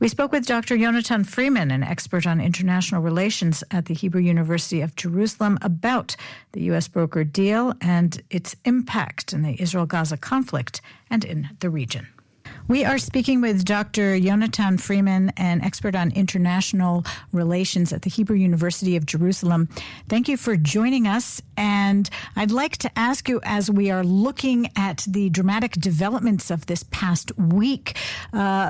We spoke with Dr. Yonatan Freeman, an expert on international relations at the Hebrew University of Jerusalem, about the U.S. brokered deal and its impact in the Israel-Gaza conflict and in the region. We are speaking with Dr. Yonatan Freeman, an expert on international relations at the Hebrew University of Jerusalem. Thank you for joining us. And I'd like to ask you, as we are looking at the dramatic developments of this past week,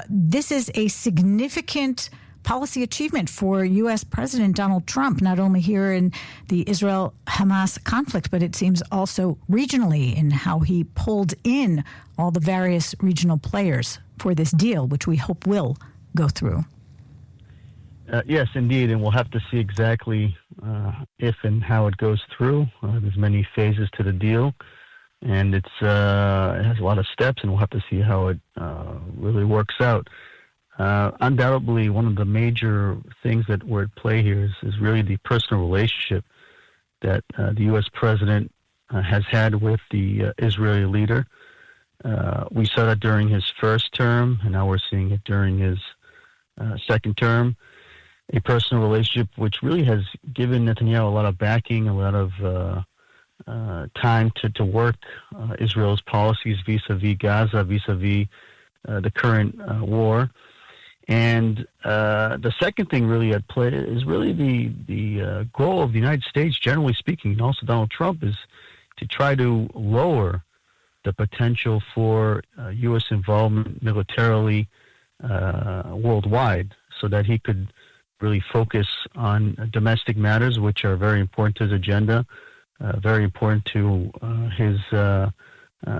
this is a significant policy achievement for U.S. President Donald Trump, not only here in the Israel-Hamas conflict, but it seems also regionally in how he pulled in all the various regional players for this deal, which we hope will go through. Yes, indeed, and we'll have to see exactly if and how it goes through. There's many phases to the deal, and it has a lot of steps, and we'll have to see how it really works out. Undoubtedly, one of the major things that were at play here is really the personal relationship that the U.S. president has had with the Israeli leader. We saw that during his first term, and now we're seeing it during his second term. A personal relationship which really has given Netanyahu a lot of backing, a lot of time to work Israel's policies vis-a-vis Gaza, vis-a-vis the current war. And the second thing really at play is really the goal of the United States, generally speaking, and also Donald Trump, is to try to lower the potential for U.S. involvement militarily worldwide, so that he could really focus on domestic matters, which are very important to his agenda, very important to his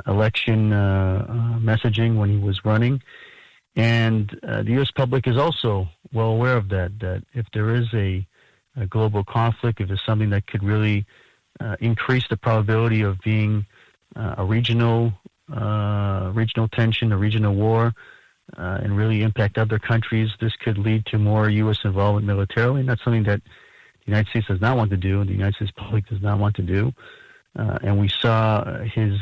election messaging when he was running. And the U.S. public is also well aware of that if there is a global conflict, if there's something that could really increase the probability of being a regional tension, a regional war, and really impact other countries, this could lead to more U.S. involvement militarily, and that's something that the United States does not want to do, and the United States public does not want to do. And we saw his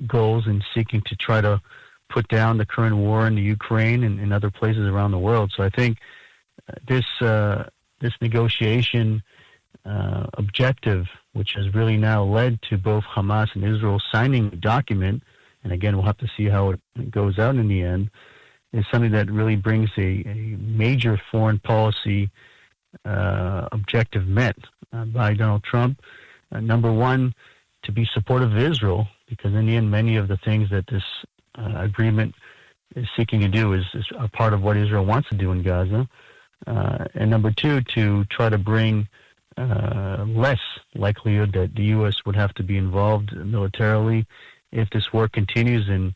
goals in seeking to try to put down the current war in the Ukraine and in other places around the world. So I think this negotiation objective, which has really now led to both Hamas and Israel signing a document, and again, we'll have to see how it goes out in the end, is something that really brings a major foreign policy objective met by Donald Trump. Number one, to be supportive of Israel, because in the end, many of the things that this agreement is seeking to do is a part of what Israel wants to do in Gaza. And number two, to try to bring less likelihood that the U.S. would have to be involved militarily if this war continues and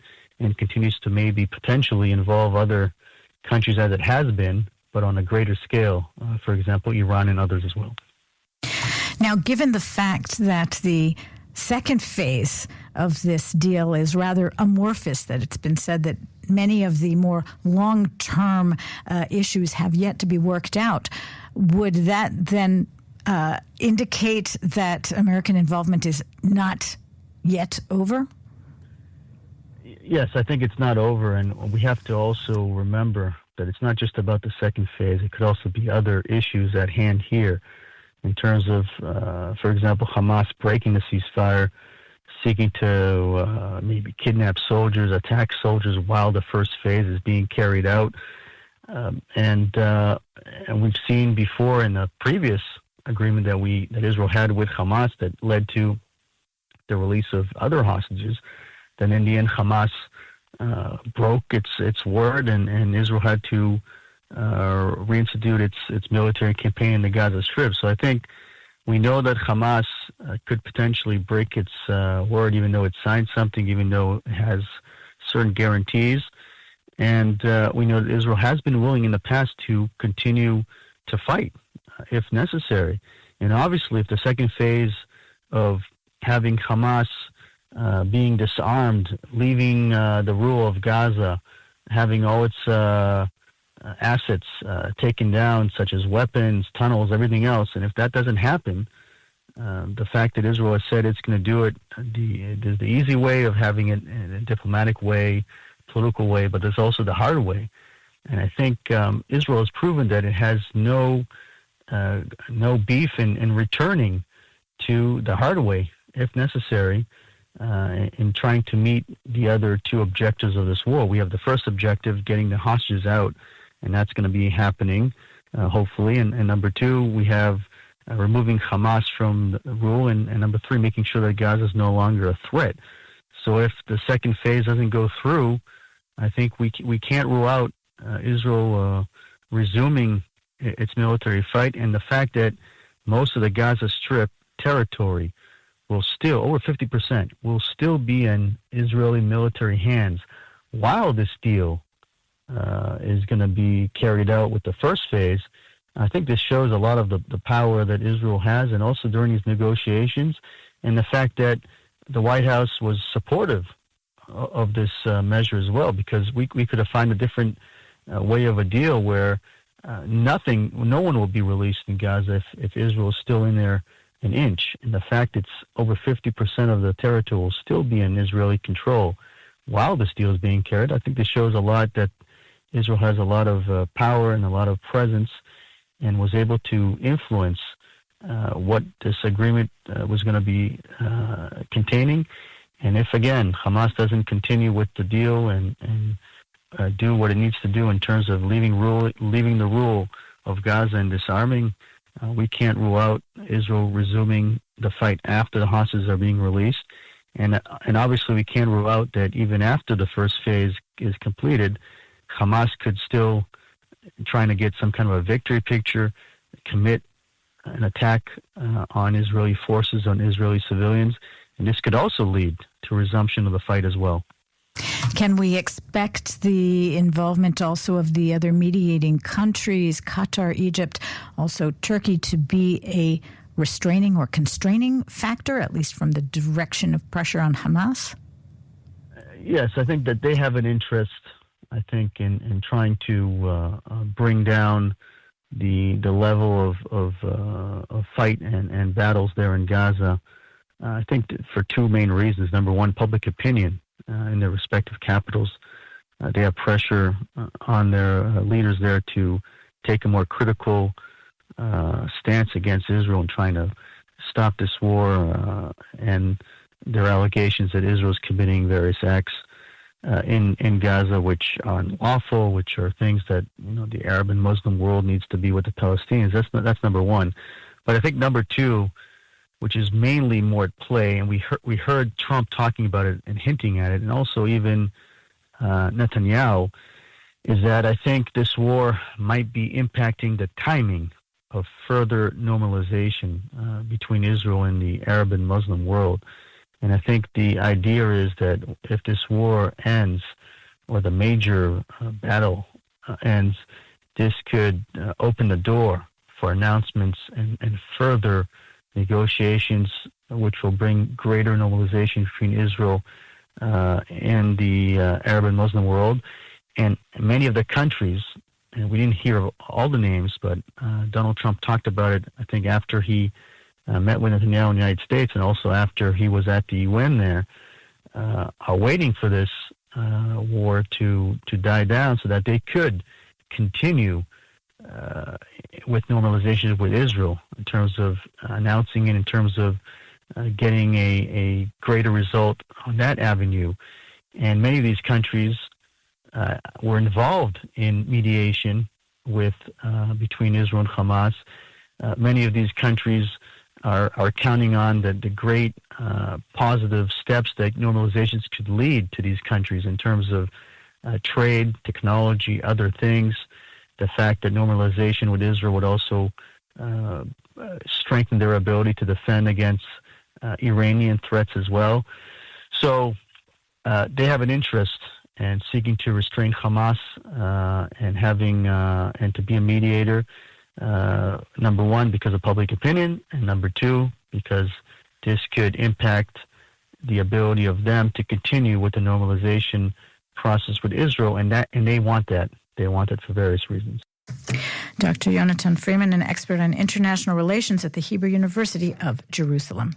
continues to maybe potentially involve other countries as it has been, but on a greater scale, for example, Iran and others as well. Now, given the fact that the second phase of this deal is rather amorphous, that it's been said that many of the more long-term issues have yet to be worked out, would that then indicate that American involvement is not yet over? Yes, I think it's not over, and we have to also remember that it's not just about the second phase. It could also be other issues at hand here in terms of, for example, Hamas breaking the ceasefire, seeking to maybe kidnap soldiers, attack soldiers while the first phase is being carried out. And we've seen before in the previous agreement that Israel had with Hamas that led to the release of other hostages, then in the end Hamas broke its word, and Israel had to reinstitute its military campaign in the Gaza Strip. So I think we know that Hamas could potentially break its word, even though it signed something, even though it has certain guarantees. And we know that Israel has been willing in the past to continue to fight if necessary. And obviously, if the second phase of having Hamas being disarmed, leaving the rule of Gaza, having all its assets taken down, such as weapons, tunnels, everything else, and if that doesn't happen, the fact that Israel has said it's going to do it, there's the easy way of having it in a diplomatic way, political way, but there's also the hard way. And I think Israel has proven that it has no beef in returning to the hard way, if necessary, in trying to meet the other two objectives of this war. We have the first objective, getting the hostages out, and that's going to be happening, hopefully. And number two, we have removing Hamas from the rule, and number three, making sure that Gaza is no longer a threat. So if the second phase doesn't go through, I think we can't rule out Israel resuming its military fight, and the fact that most of the Gaza Strip territory will still, over 50%, will still be in Israeli military hands while this deal is going to be carried out with the first phase. I think this shows a lot of the power that Israel has, and also during these negotiations, and the fact that the White House was supportive of this measure as well, because we could have found a different way of a deal where no one will be released in Gaza if Israel is still in there an inch. And the fact it's over 50% of the territory will still be in Israeli control while this deal is being carried, I think this shows a lot that Israel has a lot of power and a lot of presence, and was able to influence what this agreement was going to be containing. And if, again, Hamas doesn't continue with the deal and do what it needs to do in terms of leaving the rule of Gaza and disarming, we can't rule out Israel resuming the fight after the hostages are being released. And obviously we can't rule out that even after the first phase is completed, Hamas could still, trying to get some kind of a victory picture, commit an attack on Israeli forces, on Israeli civilians, and this could also lead to resumption of the fight as well. Can we expect the involvement also of the other mediating countries, Qatar, Egypt, also Turkey, to be a restraining or constraining factor, at least from the direction of pressure on Hamas? Yes, I think that they have an interest, I think, in trying to bring down the level of fight and battles there in Gaza. I think for two main reasons. Number one, public opinion in their respective capitals. They have pressure on their leaders there to take a more critical stance against Israel and trying to stop this war, and their allegations that Israel is committing various acts in Gaza which are unlawful, which are things that the Arab and Muslim world needs to be with the Palestinians. That's number one. But I think number two, which is mainly more at play, and we heard Trump talking about it and hinting at it, and also even Netanyahu, is that I think this war might be impacting the timing of further normalization between Israel and the Arab and Muslim world. And I think the idea is that if this war ends, or the major battle ends, this could open the door for announcements and further negotiations, which will bring greater normalization between Israel and the Arab and Muslim world. And many of the countries, and we didn't hear of all the names, but Donald Trump talked about it, I think, after he met with Netanyahu in the United States, and also after he was at the UN there, are waiting for this war to die down so that they could continue with normalization with Israel in terms of announcing it, in terms of getting a greater result on that avenue. And many of these countries were involved in mediation with between Israel and Hamas. Many of these countries are counting on the great positive steps that normalizations could lead to these countries in terms of trade, technology, other things. The fact that normalization with Israel would also strengthen their ability to defend against Iranian threats as well. So they have an interest in seeking to restrain Hamas and having and to be a mediator. Number one, because of public opinion, and number two, because this could impact the ability of them to continue with the normalization process with Israel, and they want that. They want it for various reasons. Dr. Yonatan Freeman, an expert on international relations at the Hebrew University of Jerusalem.